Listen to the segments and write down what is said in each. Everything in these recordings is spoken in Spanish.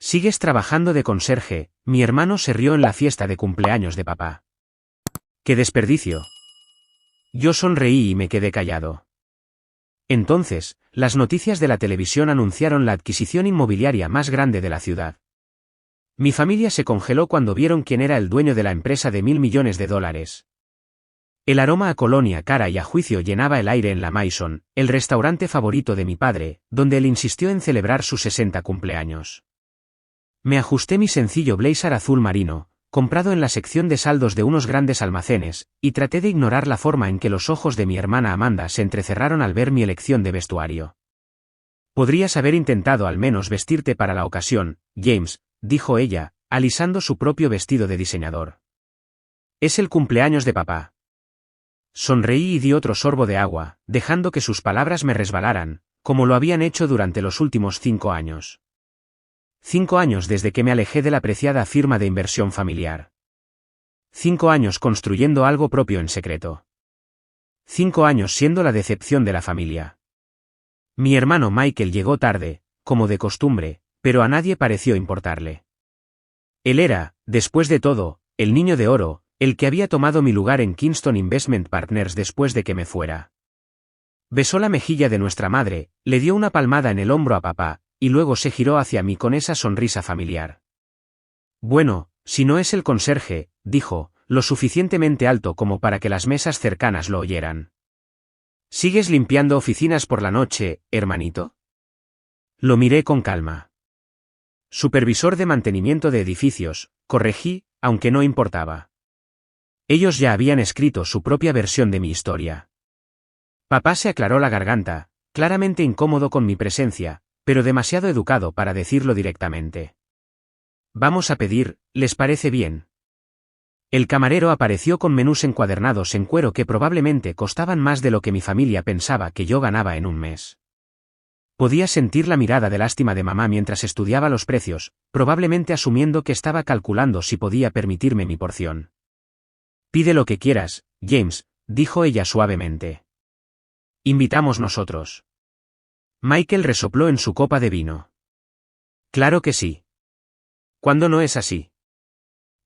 ¿Sigues trabajando de conserje? Mi hermano se rió en la fiesta de cumpleaños de papá. ¡Qué desperdicio! Yo sonreí y me quedé callado. Entonces, las noticias de la televisión anunciaron la adquisición inmobiliaria más grande de la ciudad. Mi familia se congeló cuando vieron quién era el dueño de la empresa de $1.000 millones. El aroma a colonia cara y a juicio llenaba el aire en la Maison, el restaurante favorito de mi padre, donde él insistió en celebrar su 60 cumpleaños. Me ajusté mi sencillo blazer azul marino, comprado en la sección de saldos de unos grandes almacenes, y traté de ignorar la forma en que los ojos de mi hermana Amanda se entrecerraron al ver mi elección de vestuario. Podrías haber intentado al menos vestirte para la ocasión, James, dijo ella, alisando su propio vestido de diseñador. Es el cumpleaños de papá. Sonreí y di otro sorbo de agua, dejando que sus palabras me resbalaran, como lo habían hecho durante los últimos 5 años. 5 años desde que me alejé de la preciada firma de inversión familiar. 5 años construyendo algo propio en secreto. 5 años siendo la decepción de la familia. Mi hermano Michael llegó tarde, como de costumbre, pero a nadie pareció importarle. Él era, después de todo, el niño de oro, el que había tomado mi lugar en Kingston Investment Partners después de que me fuera. Besó la mejilla de nuestra madre, le dio una palmada en el hombro a papá, y luego se giró hacia mí con esa sonrisa familiar. Bueno, si no es el conserje, dijo, lo suficientemente alto como para que las mesas cercanas lo oyeran. ¿Sigues limpiando oficinas por la noche, hermanito? Lo miré con calma. Supervisor de mantenimiento de edificios, corregí, aunque no importaba. Ellos ya habían escrito su propia versión de mi historia. Papá se aclaró la garganta, claramente incómodo con mi presencia, pero demasiado educado para decirlo directamente. Vamos a pedir, ¿les parece bien? El camarero apareció con menús encuadernados en cuero que probablemente costaban más de lo que mi familia pensaba que yo ganaba en un mes. Podía sentir la mirada de lástima de mamá mientras estudiaba los precios, probablemente asumiendo que estaba calculando si podía permitirme mi porción. Pide lo que quieras, James, dijo ella suavemente. Invitamos nosotros. Michael resopló en su copa de vino. Claro que sí. ¿Cuándo no es así?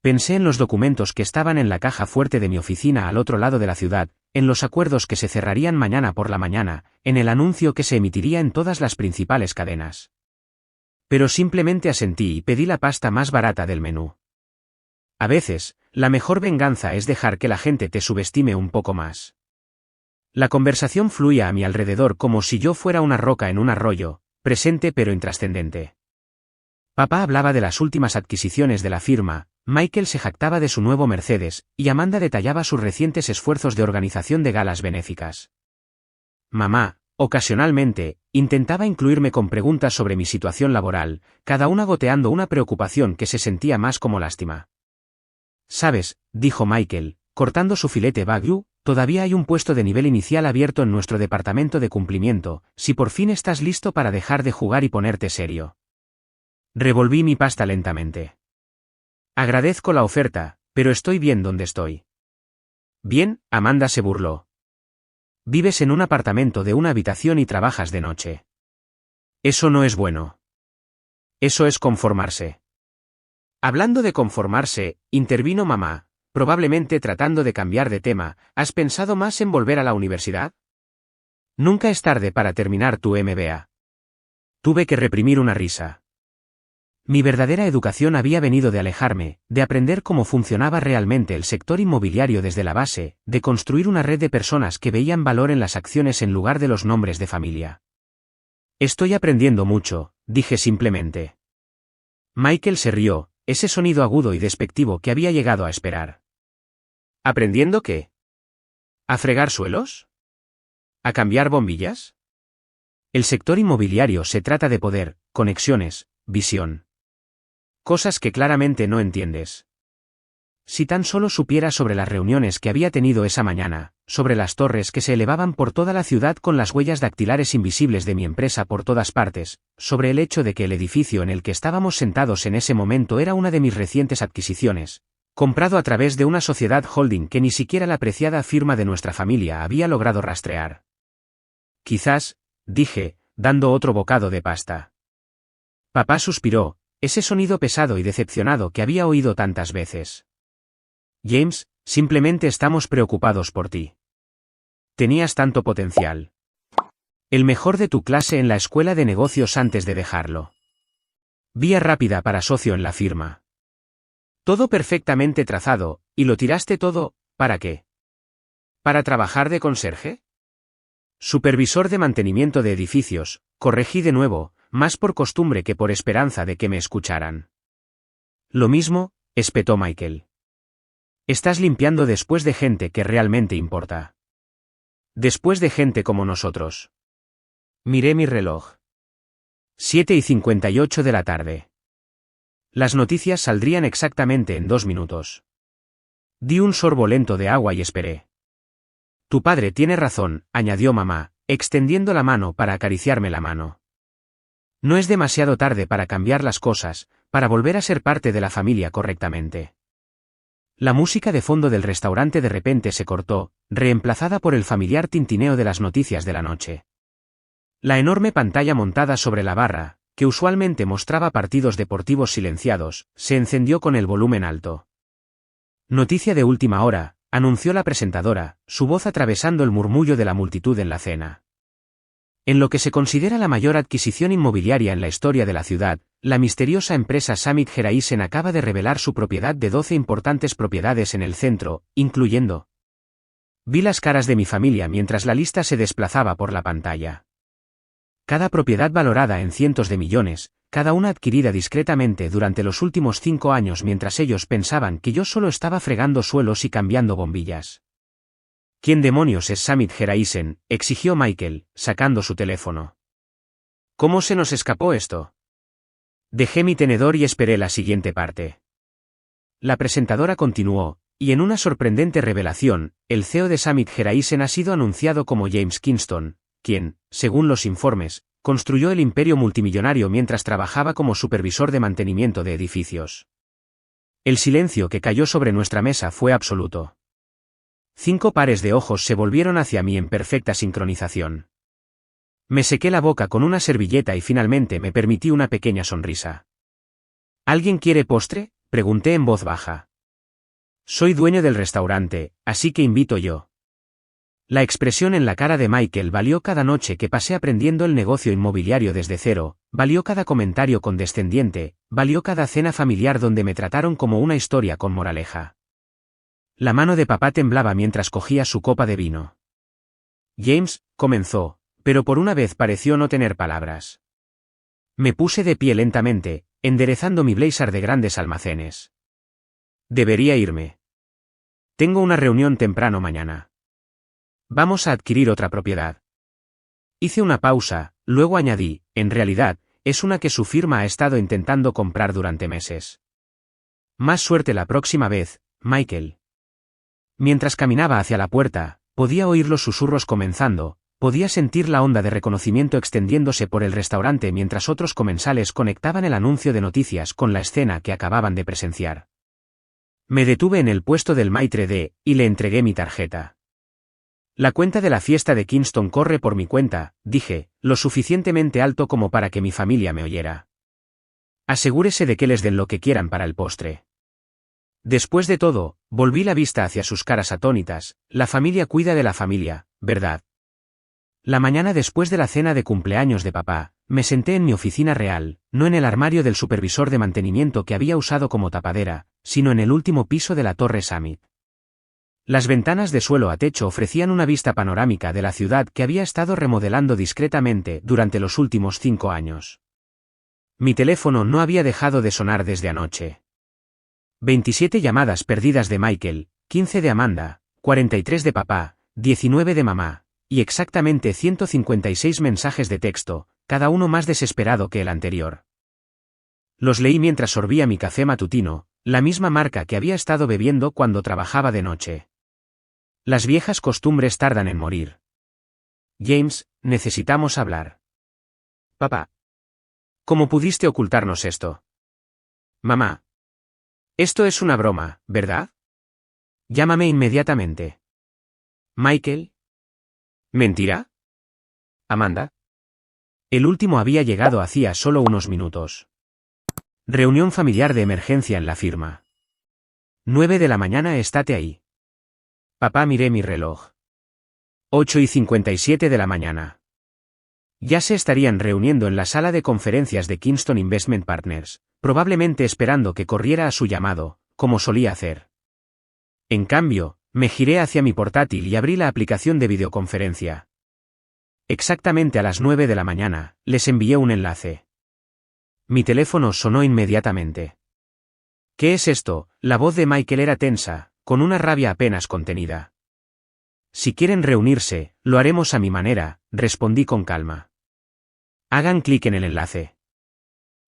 Pensé en los documentos que estaban en la caja fuerte de mi oficina al otro lado de la ciudad, en los acuerdos que se cerrarían mañana por la mañana, en el anuncio que se emitiría en todas las principales cadenas. Pero simplemente asentí y pedí la pasta más barata del menú. A veces, la mejor venganza es dejar que la gente te subestime un poco más. La conversación fluía a mi alrededor como si yo fuera una roca en un arroyo, presente pero intrascendente. Papá hablaba de las últimas adquisiciones de la firma, Michael se jactaba de su nuevo Mercedes, y Amanda detallaba sus recientes esfuerzos de organización de galas benéficas. Mamá, ocasionalmente, intentaba incluirme con preguntas sobre mi situación laboral, cada una goteando una preocupación que se sentía más como lástima. ¿Sabes?, dijo Michael, cortando su filete Wagyu, todavía hay un puesto de nivel inicial abierto en nuestro departamento de cumplimiento, si por fin estás listo para dejar de jugar y ponerte serio. Revolví mi pasta lentamente. Agradezco la oferta, pero estoy bien donde estoy. Bien, Amanda se burló. Vives en un apartamento de una habitación y trabajas de noche. Eso no es bueno. Eso es conformarse. Hablando de conformarse, intervino mamá, probablemente tratando de cambiar de tema, ¿has pensado más en volver a la universidad? Nunca es tarde para terminar tu MBA. Tuve que reprimir una risa. Mi verdadera educación había venido de alejarme, de aprender cómo funcionaba realmente el sector inmobiliario desde la base, de construir una red de personas que veían valor en las acciones en lugar de los nombres de familia. Estoy aprendiendo mucho, dije simplemente. Michael se rió, ese sonido agudo y despectivo que había llegado a esperar. ¿Aprendiendo qué? ¿A fregar suelos? ¿A cambiar bombillas? El sector inmobiliario se trata de poder, conexiones, visión. Cosas que claramente no entiendes. Si tan solo supieras sobre las reuniones que había tenido esa mañana, sobre las torres que se elevaban por toda la ciudad con las huellas dactilares invisibles de mi empresa por todas partes, sobre el hecho de que el edificio en el que estábamos sentados en ese momento era una de mis recientes adquisiciones, comprado a través de una sociedad holding que ni siquiera la apreciada firma de nuestra familia había logrado rastrear. Quizás, dije, dando otro bocado de pasta. Papá suspiró, Ese sonido pesado y decepcionado que había oído tantas veces. James, simplemente estamos preocupados por ti. Tenías tanto potencial. El mejor de tu clase en la escuela de negocios antes de dejarlo. Vía rápida para socio en la firma. Todo perfectamente trazado, y lo tiraste todo, ¿para qué? ¿Para trabajar de conserje? Supervisor de mantenimiento de edificios, corregí de nuevo, más por costumbre que por esperanza de que me escucharan. Lo mismo, espetó Michael. Estás limpiando después de gente que realmente importa. Después de gente como nosotros. Miré mi reloj. 7:58 de la tarde. Las noticias saldrían exactamente en 2 minutos. Di un sorbo lento de agua y esperé. Tu padre tiene razón, añadió mamá, extendiendo la mano para acariciarme la mano. No es demasiado tarde para cambiar las cosas, para volver a ser parte de la familia correctamente. La música de fondo del restaurante de repente se cortó, reemplazada por el familiar tintineo de las noticias de la noche. La enorme pantalla montada sobre la barra, que usualmente mostraba partidos deportivos silenciados, se encendió con el volumen alto. Noticia de última hora, anunció la presentadora, su voz atravesando el murmullo de la multitud en la cena. En lo que se considera la mayor adquisición inmobiliaria en la historia de la ciudad, la misteriosa empresa Summit Geraisen acaba de revelar su propiedad de 12 importantes propiedades en el centro, incluyendo. Vi las caras de mi familia mientras la lista se desplazaba por la pantalla. Cada propiedad valorada en cientos de millones, cada una adquirida discretamente durante los últimos 5 años mientras ellos pensaban que yo solo estaba fregando suelos y cambiando bombillas. ¿Quién demonios es Summit Geraisen?, exigió Michael, sacando su teléfono. ¿Cómo se nos escapó esto? Dejé mi tenedor y esperé la siguiente parte. La presentadora continuó, y en una sorprendente revelación, el CEO de Summit Geraisen ha sido anunciado como James Kingston, quien, según los informes, construyó el imperio multimillonario mientras trabajaba como supervisor de mantenimiento de edificios. El silencio que cayó sobre nuestra mesa fue absoluto. 5 pares de ojos se volvieron hacia mí en perfecta sincronización. Me sequé la boca con una servilleta y finalmente me permití una pequeña sonrisa. ¿Alguien quiere postre?, pregunté en voz baja. Soy dueño del restaurante, así que invito yo. La expresión en la cara de Michael valió cada noche que pasé aprendiendo el negocio inmobiliario desde cero, valió cada comentario condescendiente, valió cada cena familiar donde me trataron como una historia con moraleja. La mano de papá temblaba mientras cogía su copa de vino. James, comenzó, pero por una vez pareció no tener palabras. Me puse de pie lentamente, enderezando mi blazer de grandes almacenes. Debería irme. Tengo una reunión temprano mañana. Vamos a adquirir otra propiedad. Hice una pausa, luego añadí, en realidad, es una que su firma ha estado intentando comprar durante meses. Más suerte la próxima vez, Michael. Mientras caminaba hacia la puerta, podía oír los susurros comenzando, podía sentir la onda de reconocimiento extendiéndose por el restaurante mientras otros comensales conectaban el anuncio de noticias con la escena que acababan de presenciar. Me detuve en el puesto del maitre d', y le entregué mi tarjeta. La cuenta de la fiesta de Kingston corre por mi cuenta, dije, lo suficientemente alto como para que mi familia me oyera. Asegúrese de que les den lo que quieran para el postre. Después de todo, volví la vista hacia sus caras atónitas, la familia cuida de la familia, ¿verdad? La mañana después de la cena de cumpleaños de papá, me senté en mi oficina real, no en el armario del supervisor de mantenimiento que había usado como tapadera, sino en el último piso de la Torre Summit. Las ventanas de suelo a techo ofrecían una vista panorámica de la ciudad que había estado remodelando discretamente durante los últimos 5 años. Mi teléfono no había dejado de sonar desde anoche. 27 llamadas perdidas de Michael, 15 de Amanda, 43 de papá, 19 de mamá, y exactamente 156 mensajes de texto, cada uno más desesperado que el anterior. Los leí mientras sorbía mi café matutino, la misma marca que había estado bebiendo cuando trabajaba de noche. Las viejas costumbres tardan en morir. James, necesitamos hablar. Papá. ¿Cómo pudiste ocultarnos esto? Mamá. Esto es una broma, ¿verdad? Llámame inmediatamente. Michael. ¿Mentira? Amanda. El último había llegado hacía solo unos minutos. Reunión familiar de emergencia en la firma. 9 de la mañana, estate ahí. Papá, miré mi reloj. 8:57 de la mañana. Ya se estarían reuniendo en la sala de conferencias de Kingston Investment Partners, probablemente esperando que corriera a su llamado, como solía hacer. En cambio, me giré hacia mi portátil y abrí la aplicación de videoconferencia. Exactamente a las 9 de la mañana, les envié un enlace. Mi teléfono sonó inmediatamente. ¿Qué es esto? La voz de Michael era tensa, con una rabia apenas contenida. Si quieren reunirse, lo haremos a mi manera, respondí con calma. Hagan clic en el enlace.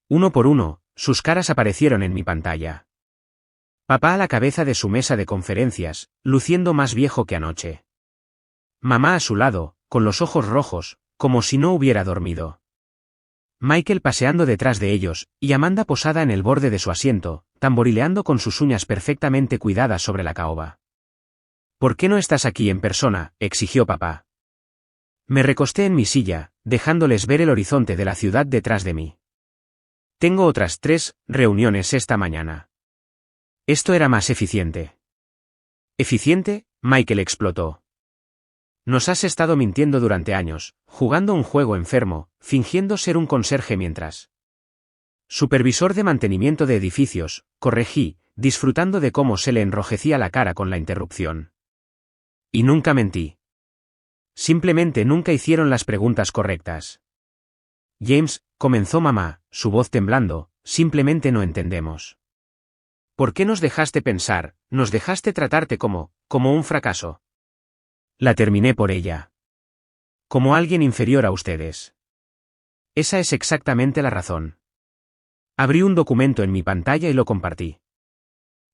Uno por uno, sus caras aparecieron en mi pantalla. Papá a la cabeza de su mesa de conferencias, luciendo más viejo que anoche. Mamá a su lado, con los ojos rojos, como si no hubiera dormido. Michael paseando detrás de ellos, y Amanda posada en el borde de su asiento, tamborileando con sus uñas perfectamente cuidadas sobre la caoba. ¿Por qué no estás aquí en persona?, exigió papá. Me recosté en mi silla, dejándoles ver el horizonte de la ciudad detrás de mí. Tengo otras 3 reuniones esta mañana. Esto era más eficiente. ¿Eficiente?, Michael explotó. Nos has estado mintiendo durante años, jugando un juego enfermo, fingiendo ser un conserje mientras. Supervisor de mantenimiento de edificios, corregí, disfrutando de cómo se le enrojecía la cara con la interrupción. Y nunca mentí. Simplemente nunca hicieron las preguntas correctas. James, comenzó mamá, su voz temblando, simplemente no entendemos. ¿Por qué nos dejaste pensar, nos dejaste tratarte como un fracaso? La terminé por ella. Como alguien inferior a ustedes. Esa es exactamente la razón. Abrí un documento en mi pantalla y lo compartí.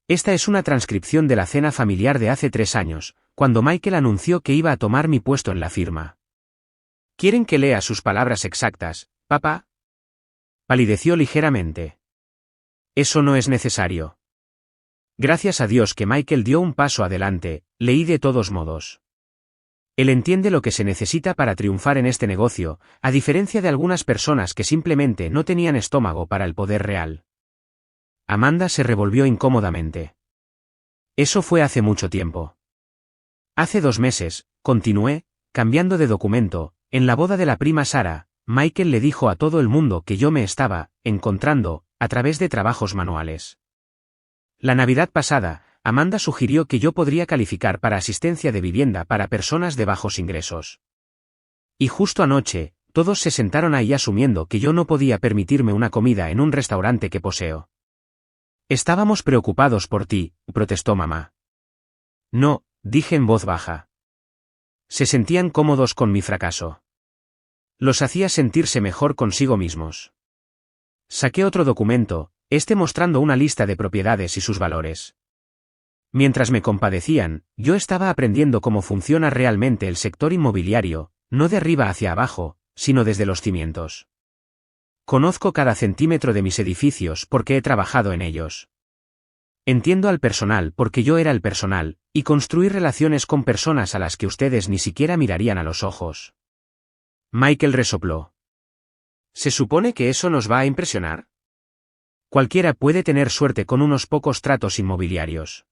Esta es una transcripción de la cena familiar de hace 3 años, cuando Michael anunció que iba a tomar mi puesto en la firma. ¿Quieren que lea sus palabras exactas, papá? Palideció ligeramente. Eso no es necesario. Gracias a Dios que Michael dio un paso adelante, leí de todos modos. Él entiende lo que se necesita para triunfar en este negocio, a diferencia de algunas personas que simplemente no tenían estómago para el poder real. Amanda se revolvió incómodamente. Eso fue hace mucho tiempo. Hace 2 meses, continué, cambiando de documento, en la boda de la prima Sara, Michael le dijo a todo el mundo que yo me estaba encontrando, a través de trabajos manuales. La Navidad pasada, Amanda sugirió que yo podría calificar para asistencia de vivienda para personas de bajos ingresos. Y justo anoche, todos se sentaron ahí asumiendo que yo no podía permitirme una comida en un restaurante que poseo. Estábamos preocupados por ti, protestó mamá. No, dije en voz baja. Se sentían cómodos con mi fracaso. Los hacía sentirse mejor consigo mismos. Saqué otro documento, mostrando una lista de propiedades y sus valores. Mientras me compadecían, yo estaba aprendiendo cómo funciona realmente el sector inmobiliario, no de arriba hacia abajo, sino desde los cimientos. Conozco cada centímetro de mis edificios porque he trabajado en ellos. Entiendo al personal porque yo era el personal, y construí relaciones con personas a las que ustedes ni siquiera mirarían a los ojos. Michael resopló. ¿Se supone que eso nos va a impresionar? Cualquiera puede tener suerte con unos pocos tratos inmobiliarios.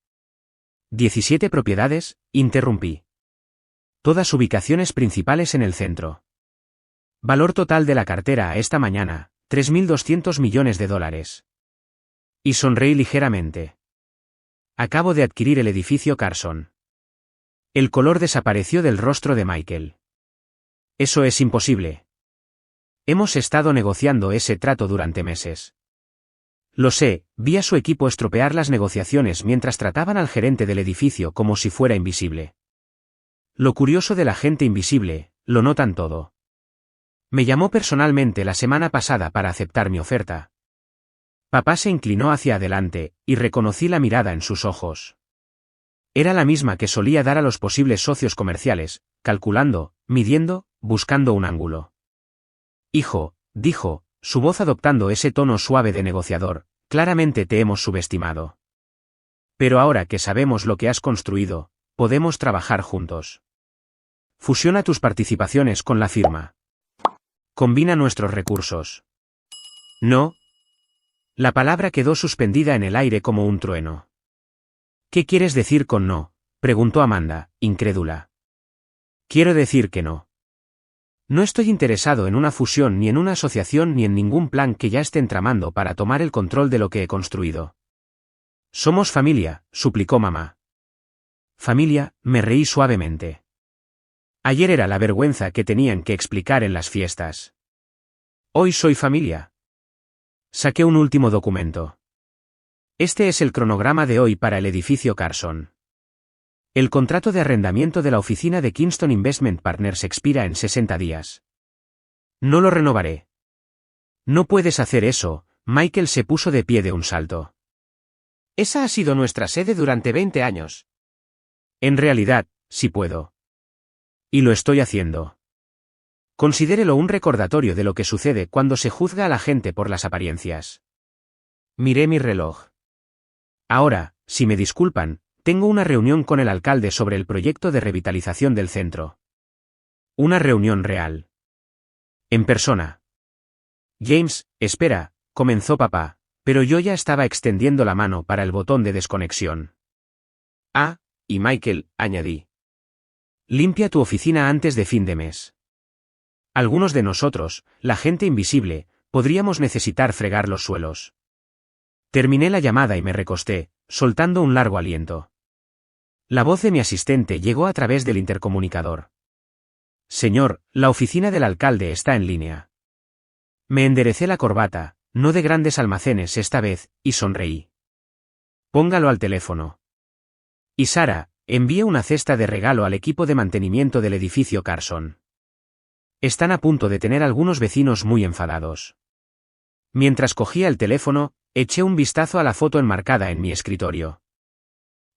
17 propiedades, interrumpí. Todas ubicaciones principales en el centro. Valor total de la cartera a esta mañana, $3.200 millones. Y sonreí ligeramente. Acabo de adquirir el edificio Carson. El color desapareció del rostro de Michael. Eso es imposible. Hemos estado negociando ese trato durante meses. Lo sé, vi a su equipo estropear las negociaciones mientras trataban al gerente del edificio como si fuera invisible. Lo curioso de la gente invisible, lo notan todo. Me llamó personalmente la semana pasada para aceptar mi oferta. Papá se inclinó hacia adelante, y reconocí la mirada en sus ojos. Era la misma que solía dar a los posibles socios comerciales, calculando, midiendo, buscando un ángulo. Hijo, dijo, su voz adoptando ese tono suave de negociador, claramente te hemos subestimado. Pero ahora que sabemos lo que has construido, podemos trabajar juntos. Fusiona tus participaciones con la firma. Combina nuestros recursos. No. La palabra quedó suspendida en el aire como un trueno. ¿Qué quieres decir con no?, preguntó Amanda, incrédula. Quiero decir que no. No estoy interesado en una fusión ni en una asociación ni en ningún plan que ya estén tramando para tomar el control de lo que he construido. Somos familia, suplicó mamá. Familia, me reí suavemente. Ayer era la vergüenza que tenían que explicar en las fiestas. Hoy soy familia. Saqué un último documento. Este es el cronograma de hoy para el edificio Carson. El contrato de arrendamiento de la oficina de Kingston Investment Partners expira en 60 días. No lo renovaré. No puedes hacer eso, Michael se puso de pie de un salto. Esa ha sido nuestra sede durante 20 años. En realidad, sí puedo. Y lo estoy haciendo. Considérelo un recordatorio de lo que sucede cuando se juzga a la gente por las apariencias. Miré mi reloj. Ahora, si me disculpan, tengo una reunión con el alcalde sobre el proyecto de revitalización del centro. Una reunión real. En persona. James, espera, comenzó papá, pero yo ya estaba extendiendo la mano para el botón de desconexión. Ah, y Michael, añadí. Limpia tu oficina antes de fin de mes. Algunos de nosotros, la gente invisible, podríamos necesitar fregar los suelos. Terminé la llamada y me recosté, soltando un largo aliento. La voz de mi asistente llegó a través del intercomunicador. Señor, la oficina del alcalde está en línea. Me enderecé la corbata, no de grandes almacenes esta vez, y sonreí. Póngalo al teléfono. Y Sara, envíe una cesta de regalo al equipo de mantenimiento del edificio Carson. Están a punto de tener algunos vecinos muy enfadados. Mientras cogía el teléfono, eché un vistazo a la foto enmarcada en mi escritorio.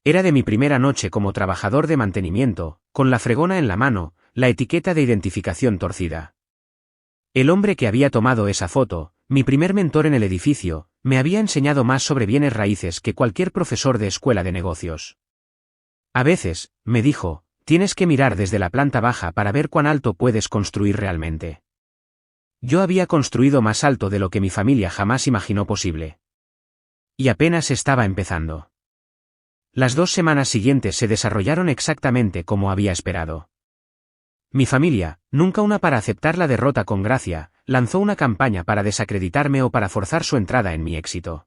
Era de mi primera noche como trabajador de mantenimiento, con la fregona en la mano, la etiqueta de identificación torcida. El hombre que había tomado esa foto, mi primer mentor en el edificio, me había enseñado más sobre bienes raíces que cualquier profesor de escuela de negocios. A veces, me dijo, tienes que mirar desde la planta baja para ver cuán alto puedes construir realmente. Yo había construido más alto de lo que mi familia jamás imaginó posible. Y apenas estaba empezando. Las 2 semanas siguientes se desarrollaron exactamente como había esperado. Mi familia, nunca una para aceptar la derrota con gracia, lanzó una campaña para desacreditarme o para forzar su entrada en mi éxito.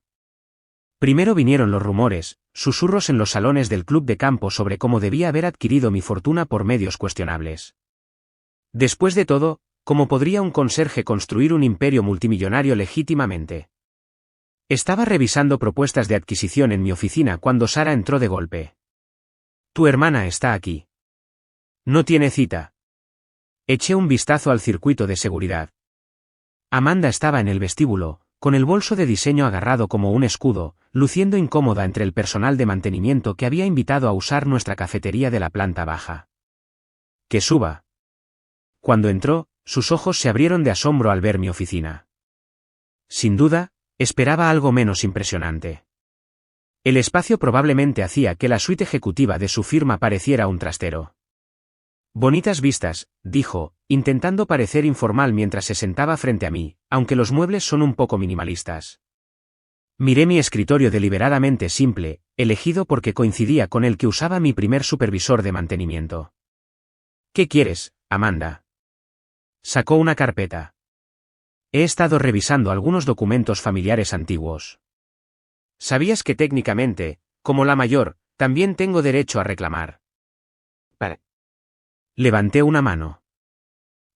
Primero vinieron los rumores, susurros en los salones del club de campo sobre cómo debía haber adquirido mi fortuna por medios cuestionables. Después de todo, ¿cómo podría un conserje construir un imperio multimillonario legítimamente? Estaba revisando propuestas de adquisición en mi oficina cuando Sara entró de golpe. Tu hermana está aquí. No tiene cita. Eché un vistazo al circuito de seguridad. Amanda estaba en el vestíbulo, con el bolso de diseño agarrado como un escudo, luciendo incómoda entre el personal de mantenimiento que había invitado a usar nuestra cafetería de la planta baja. Que suba. Cuando entró, sus ojos se abrieron de asombro al ver mi oficina. Sin duda, esperaba algo menos impresionante. El espacio probablemente hacía que la suite ejecutiva de su firma pareciera un trastero. Bonitas vistas, dijo, intentando parecer informal mientras se sentaba frente a mí, aunque los muebles son un poco minimalistas. Miré mi escritorio deliberadamente simple, elegido porque coincidía con el que usaba mi primer supervisor de mantenimiento. ¿Qué quieres, Amanda? Sacó una carpeta. He estado revisando algunos documentos familiares antiguos. ¿Sabías que técnicamente, como la mayor, también tengo derecho a reclamar? Levanté una mano.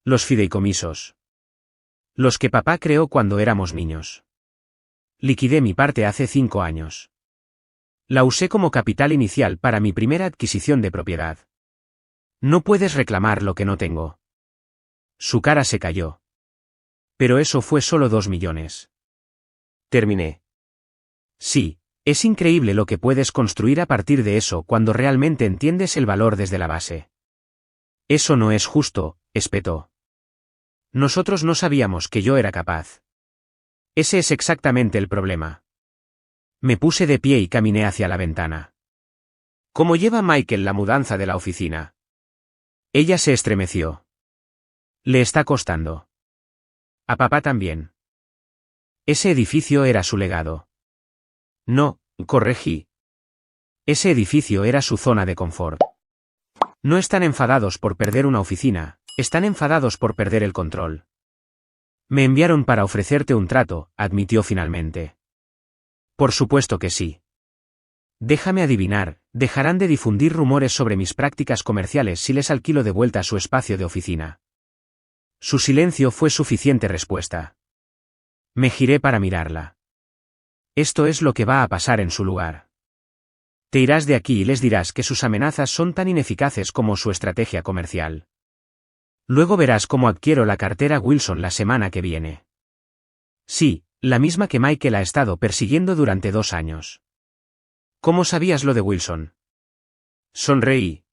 Los fideicomisos. Los que papá creó cuando éramos niños. Liquidé mi parte hace 5 años. La usé como capital inicial para mi primera adquisición de propiedad. No puedes reclamar lo que no tengo. Su cara se cayó. Pero eso fue solo 2 millones. Terminé. Sí, es increíble lo que puedes construir a partir de eso cuando realmente entiendes el valor desde la base. Eso no es justo, espetó. Nosotros no sabíamos que yo era capaz. Ese es exactamente el problema. Me puse de pie y caminé hacia la ventana. ¿Cómo lleva Michael la mudanza de la oficina? Ella se estremeció. Le está costando. A papá también. Ese edificio era su legado. No, corregí. Ese edificio era su zona de confort. No están enfadados por perder una oficina, están enfadados por perder el control. Me enviaron para ofrecerte un trato, admitió finalmente. Por supuesto que sí. Déjame adivinar, dejarán de difundir rumores sobre mis prácticas comerciales si les alquilo de vuelta su espacio de oficina. Su silencio fue suficiente respuesta. Me giré para mirarla. Esto es lo que va a pasar en su lugar. Te irás de aquí y les dirás que sus amenazas son tan ineficaces como su estrategia comercial. Luego verás cómo adquiero la cartera Wilson la semana que viene. Sí, la misma que Michael ha estado persiguiendo durante 2 años. ¿Cómo sabías lo de Wilson? Sonreí.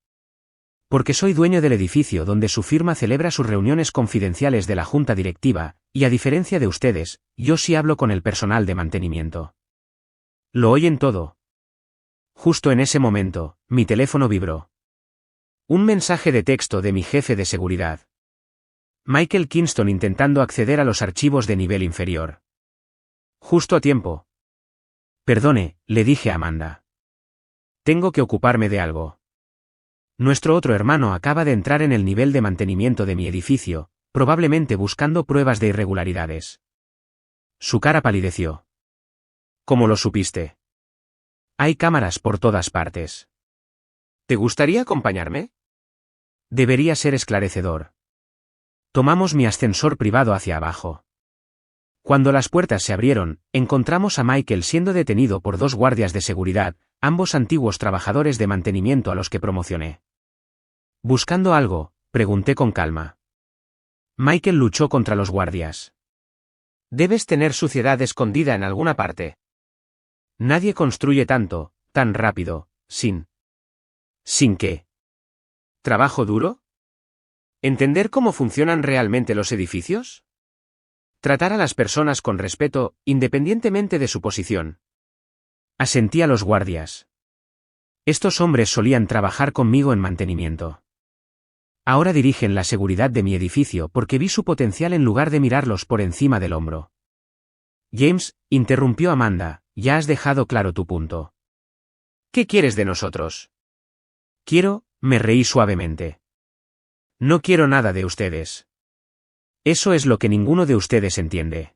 Porque soy dueño del edificio donde su firma celebra sus reuniones confidenciales de la junta directiva, y a diferencia de ustedes, yo sí hablo con el personal de mantenimiento. Lo oyen todo. Justo en ese momento, mi teléfono vibró. Un mensaje de texto de mi jefe de seguridad. Michael Kingston intentando acceder a los archivos de nivel inferior. Justo a tiempo. Perdone, le dije a Amanda. Tengo que ocuparme de algo. Nuestro otro hermano acaba de entrar en el nivel de mantenimiento de mi edificio, probablemente buscando pruebas de irregularidades. Su cara palideció. ¿Cómo lo supiste? Hay cámaras por todas partes. ¿Te gustaría acompañarme? Debería ser esclarecedor. Tomamos mi ascensor privado hacia abajo. Cuando las puertas se abrieron, encontramos a Michael siendo detenido por 2 guardias de seguridad, ambos antiguos trabajadores de mantenimiento a los que promocioné. ¿Buscando algo?, pregunté con calma. Michael luchó contra los guardias. Debes tener suciedad escondida en alguna parte. Nadie construye tanto, tan rápido, sin... ¿Sin qué? ¿Trabajo duro? ¿Entender cómo funcionan realmente los edificios? Tratar a las personas con respeto, independientemente de su posición. Asentí a los guardias. Estos hombres solían trabajar conmigo en mantenimiento. Ahora dirigen la seguridad de mi edificio porque vi su potencial en lugar de mirarlos por encima del hombro. James, interrumpió Amanda, ya has dejado claro tu punto. ¿Qué quieres de nosotros? Me reí suavemente. No quiero nada de ustedes. Eso es lo que ninguno de ustedes entiende.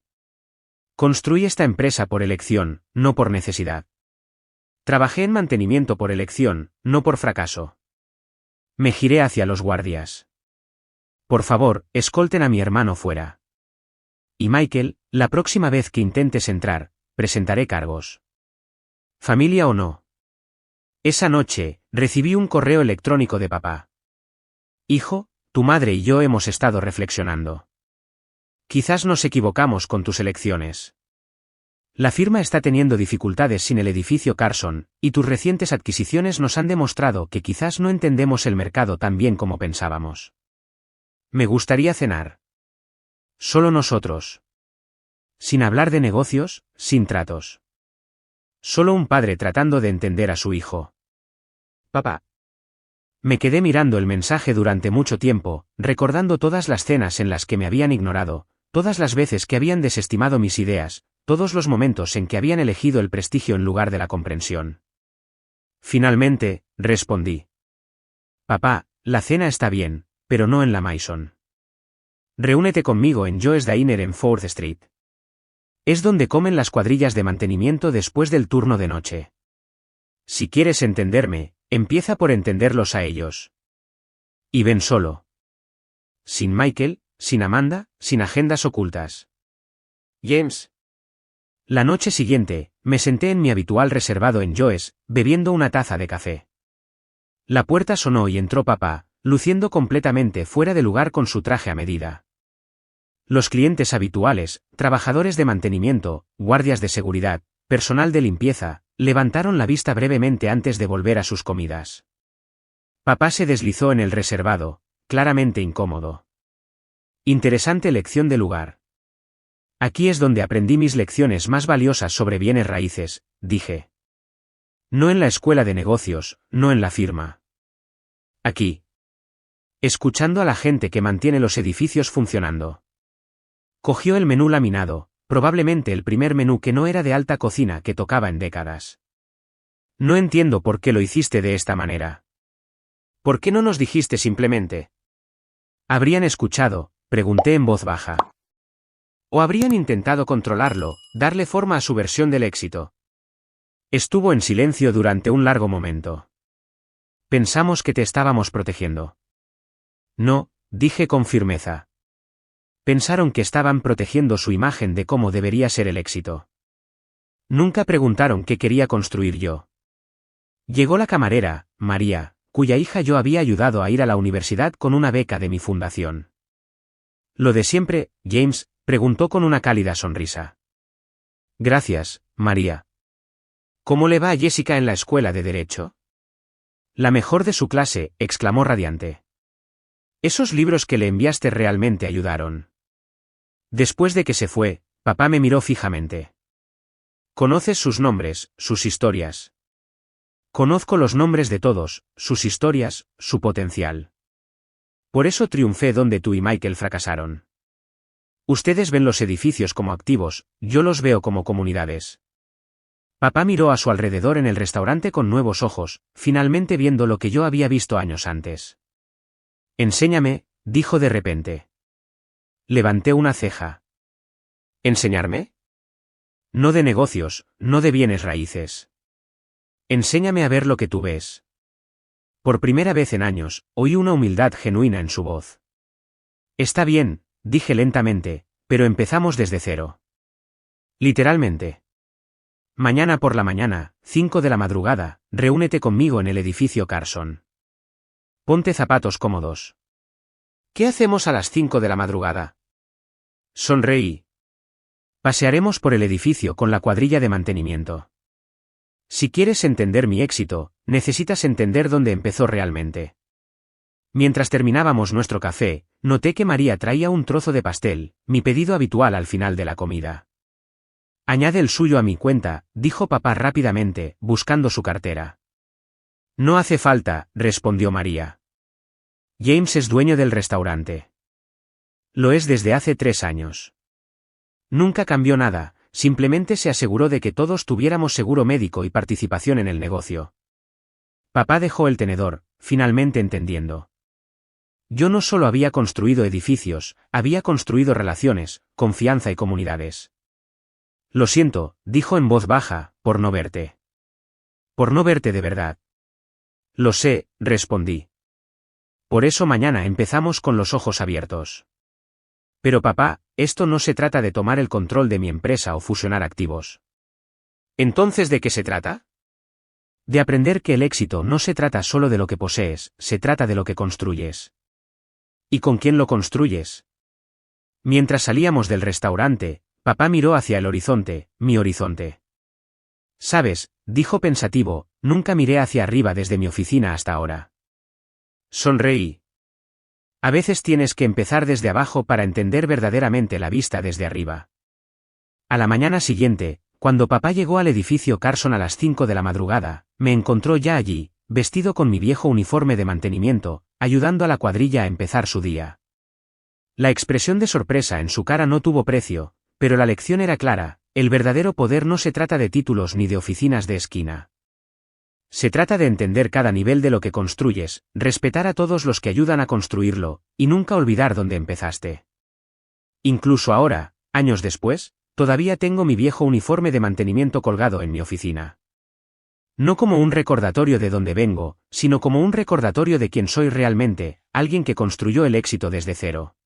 Construí esta empresa por elección, no por necesidad. Trabajé en mantenimiento por elección, no por fracaso. Me giré hacia los guardias. Por favor, escolten a mi hermano fuera. Y Michael, la próxima vez que intentes entrar, presentaré cargos. ¿Familia o no? Esa noche, recibí un correo electrónico de papá. Hijo, tu madre y yo hemos estado reflexionando. Quizás nos equivocamos con tus elecciones. La firma está teniendo dificultades sin el edificio Carson, y tus recientes adquisiciones nos han demostrado que quizás no entendemos el mercado tan bien como pensábamos. Me gustaría cenar. Solo nosotros. Sin hablar de negocios, sin tratos. Solo un padre tratando de entender a su hijo. Papá. Me quedé mirando el mensaje durante mucho tiempo, recordando todas las cenas en las que me habían ignorado, todas las veces que habían desestimado mis ideas, todos los momentos en que habían elegido el prestigio en lugar de la comprensión. Finalmente, respondí. Papá, la cena está bien, pero no en la Maison. Reúnete conmigo en Joe's Diner en 4th Street. Es donde comen las cuadrillas de mantenimiento después del turno de noche. Si quieres entenderme, empieza por entenderlos a ellos. Y ven solo. Sin Michael, sin Amanda, sin agendas ocultas. James. La noche siguiente, me senté en mi habitual reservado en Joe's, bebiendo una taza de café. La puerta sonó y entró papá, luciendo completamente fuera de lugar con su traje a medida. Los clientes habituales, trabajadores de mantenimiento, guardias de seguridad, personal de limpieza, levantaron la vista brevemente antes de volver a sus comidas. Papá se deslizó en el reservado, claramente incómodo. Interesante elección de lugar. Aquí es donde aprendí mis lecciones más valiosas sobre bienes raíces, dije. No en la escuela de negocios, no en la firma. Aquí. Escuchando a la gente que mantiene los edificios funcionando. Cogió el menú laminado, probablemente el primer menú que no era de alta cocina que tocaba en décadas. No entiendo por qué lo hiciste de esta manera. ¿Por qué no nos dijiste simplemente? ¿Habrían escuchado?, pregunté en voz baja. ¿O habrían intentado controlarlo, darle forma a su versión del éxito? Estuvo en silencio durante un largo momento. Pensamos que te estábamos protegiendo. No, dije con firmeza. Pensaron que estaban protegiendo su imagen de cómo debería ser el éxito. Nunca preguntaron qué quería construir yo. Llegó la camarera, María, cuya hija yo había ayudado a ir a la universidad con una beca de mi fundación. ¿Lo de siempre, James?, preguntó con una cálida sonrisa. Gracias, María. ¿Cómo le va a Jessica en la escuela de Derecho? La mejor de su clase, exclamó radiante. Esos libros que le enviaste realmente ayudaron. Después de que se fue, papá me miró fijamente. ¿Conoces sus nombres, sus historias? Conozco los nombres de todos, sus historias, su potencial. Por eso triunfé donde tú y Michael fracasaron. Ustedes ven los edificios como activos, yo los veo como comunidades. Papá miró a su alrededor en el restaurante con nuevos ojos, finalmente viendo lo que yo había visto años antes. Enséñame, dijo de repente. Levanté una ceja. ¿Enseñarme? No de negocios, no de bienes raíces. Enséñame a ver lo que tú ves. Por primera vez en años, oí una humildad genuina en su voz. Está bien, dije lentamente, pero empezamos desde cero. Literalmente. Mañana por la mañana, 5 de la madrugada, reúnete conmigo en el edificio Carson. Ponte zapatos cómodos. ¿Qué hacemos a las 5 de la madrugada? Sonreí. Pasearemos por el edificio con la cuadrilla de mantenimiento. Si quieres entender mi éxito, necesitas entender dónde empezó realmente. Mientras terminábamos nuestro café, noté que María traía un trozo de pastel, mi pedido habitual al final de la comida. Añade el suyo a mi cuenta, dijo papá rápidamente, buscando su cartera. No hace falta, respondió María. James es dueño del restaurante. Lo es desde hace 3 años. Nunca cambió nada, simplemente se aseguró de que todos tuviéramos seguro médico y participación en el negocio. Papá dejó el tenedor, finalmente entendiendo. Yo no solo había construido edificios, había construido relaciones, confianza y comunidades. Lo siento, dijo en voz baja, por no verte. Por no verte de verdad. Lo sé, respondí. Por eso mañana empezamos con los ojos abiertos. Pero papá, esto no se trata de tomar el control de mi empresa o fusionar activos. ¿Entonces de qué se trata? De aprender que el éxito no se trata solo de lo que posees, se trata de lo que construyes. ¿Y con quién lo construyes? Mientras salíamos del restaurante, papá miró hacia el horizonte, mi horizonte. Sabes, dijo pensativo, nunca miré hacia arriba desde mi oficina hasta ahora. Sonreí. A veces tienes que empezar desde abajo para entender verdaderamente la vista desde arriba. A la mañana siguiente, cuando papá llegó al edificio Carson a las 5 de la madrugada, me encontró ya allí, vestido con mi viejo uniforme de mantenimiento, ayudando a la cuadrilla a empezar su día. La expresión de sorpresa en su cara no tuvo precio, pero la lección era clara, el verdadero poder no se trata de títulos ni de oficinas de esquina. Se trata de entender cada nivel de lo que construyes, respetar a todos los que ayudan a construirlo, y nunca olvidar dónde empezaste. Incluso ahora, años después, todavía tengo mi viejo uniforme de mantenimiento colgado en mi oficina. No como un recordatorio de dónde vengo, sino como un recordatorio de quién soy realmente, alguien que construyó el éxito desde cero.